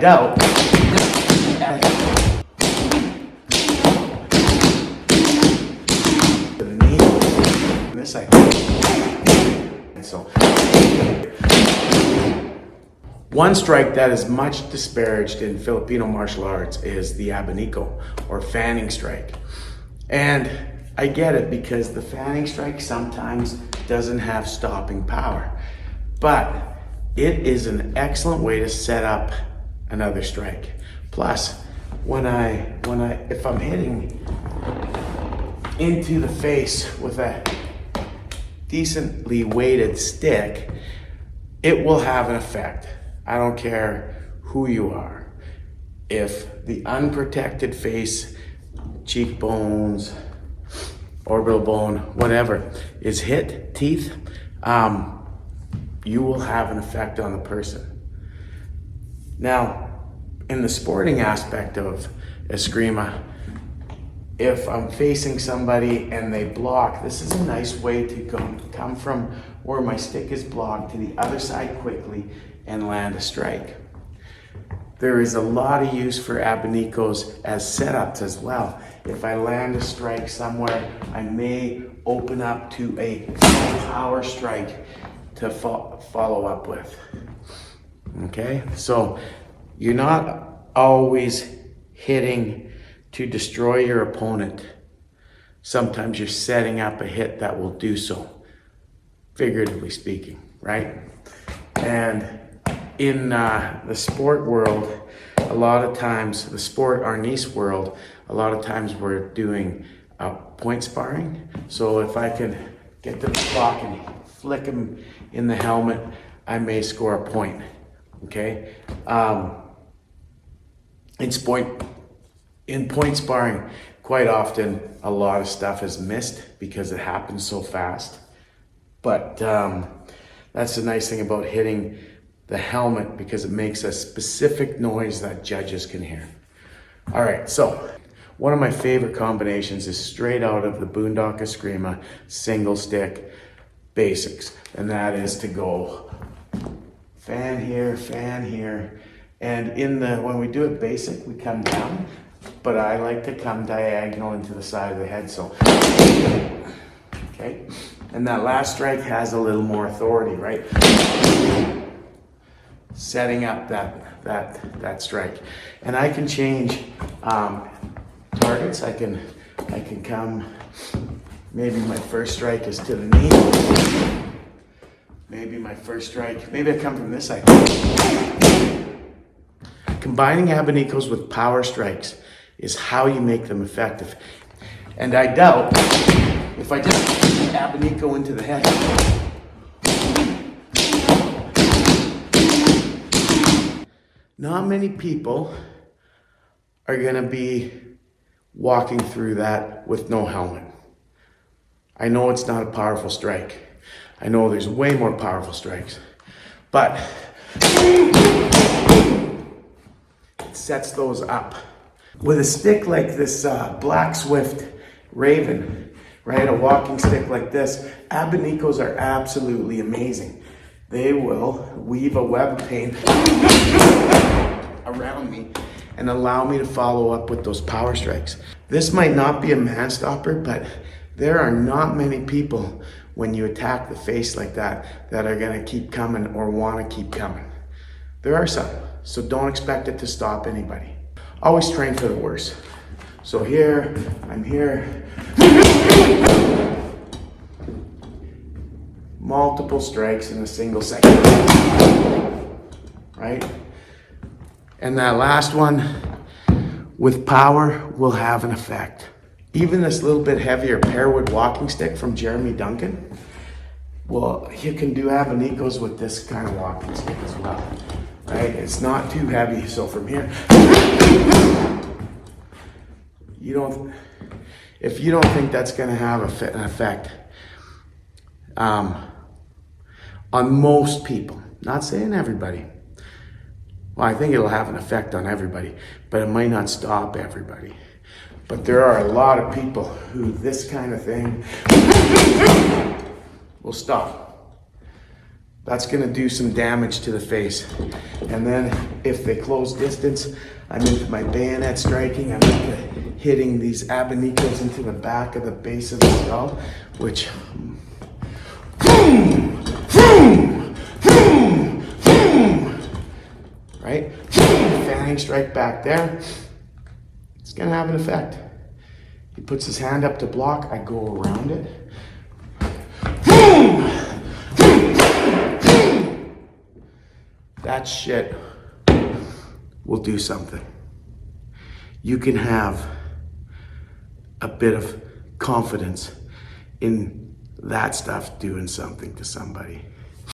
doubt. To the knee, and this side. And so, one strike that is much disparaged in Filipino martial arts is the Abanico, or fanning strike. And I get it, because the fanning strike sometimes doesn't have stopping power, but it is an excellent way to set up another strike. Plus, if I'm hitting into the face with a decently weighted stick, it will have an effect. I don't care who you are. If the unprotected face, cheekbones, orbital bone, whatever, is hit, teeth, you will have an effect on the person. Now, in the sporting aspect of Eskrima, if I'm facing somebody and they block, this is a nice way to come from where my stick is blocked to the other side quickly and land a strike. There is a lot of use for Abanicos as setups as well. If I land a strike somewhere, I may open up to a power strike to follow up with. Okay, so you're not always hitting to destroy your opponent. Sometimes you're setting up a hit that will do so, figuratively speaking, right? And in the sport world, a lot of times, the sport arnis world, a lot of times we're doing point sparring. So if I can get to the block and flick him in the helmet, I may score a point, okay? In point sparring, quite often a lot of stuff is missed because it happens so fast. But that's the nice thing about hitting the helmet, because it makes a specific noise that judges can hear. All right, so one of my favorite combinations is straight out of the Bundok Eskrima single stick basics, and that is to go fan here, and when we do it basic, we come down, but I like to come diagonal into the side of the head, so, okay? And that last strike has a little more authority, right? Setting up that strike. And I can change targets. I can come, maybe my first strike is to the knee. Maybe my first strike, maybe I come from this side. Combining Abanicos with power strikes is how you make them effective. And I doubt, if I just Abanico into the head, not many people are gonna be walking through that with no helmet. I know it's not a powerful strike. I know there's way more powerful strikes, but it sets those up. With a stick like this Black Swift Raven, right, a walking stick like this, Abanicos are absolutely amazing. They will weave a web of pain around me and allow me to follow up with those power strikes. This might not be a man stopper, but there are not many people, when you attack the face like that are gonna keep coming or wanna keep coming. There are some, so don't expect it to stop anybody. Always train for the worst. So here, I'm here. Multiple strikes in a single second, right? And that last one with power will have an effect. Even this little bit heavier pearwood walking stick from Jeremy Duncan, well, you can do Abanicos with this kind of walking stick as well, right? It's not too heavy, so from here, if you don't think that's gonna have an effect on most people, not saying everybody, well, I think it'll have an effect on everybody, but it might not stop everybody. But there are a lot of people who this kind of thing will stop. That's gonna do some damage to the face. And then if they close distance, I'm into my bayonet striking. I'm into hitting these Abanicos into the back of the base of the skull, which, right? Fanning strike back there. It's gonna have an effect. He puts his hand up to block, I go around it. That shit will do something. You can have a bit of confidence in that stuff doing something to somebody.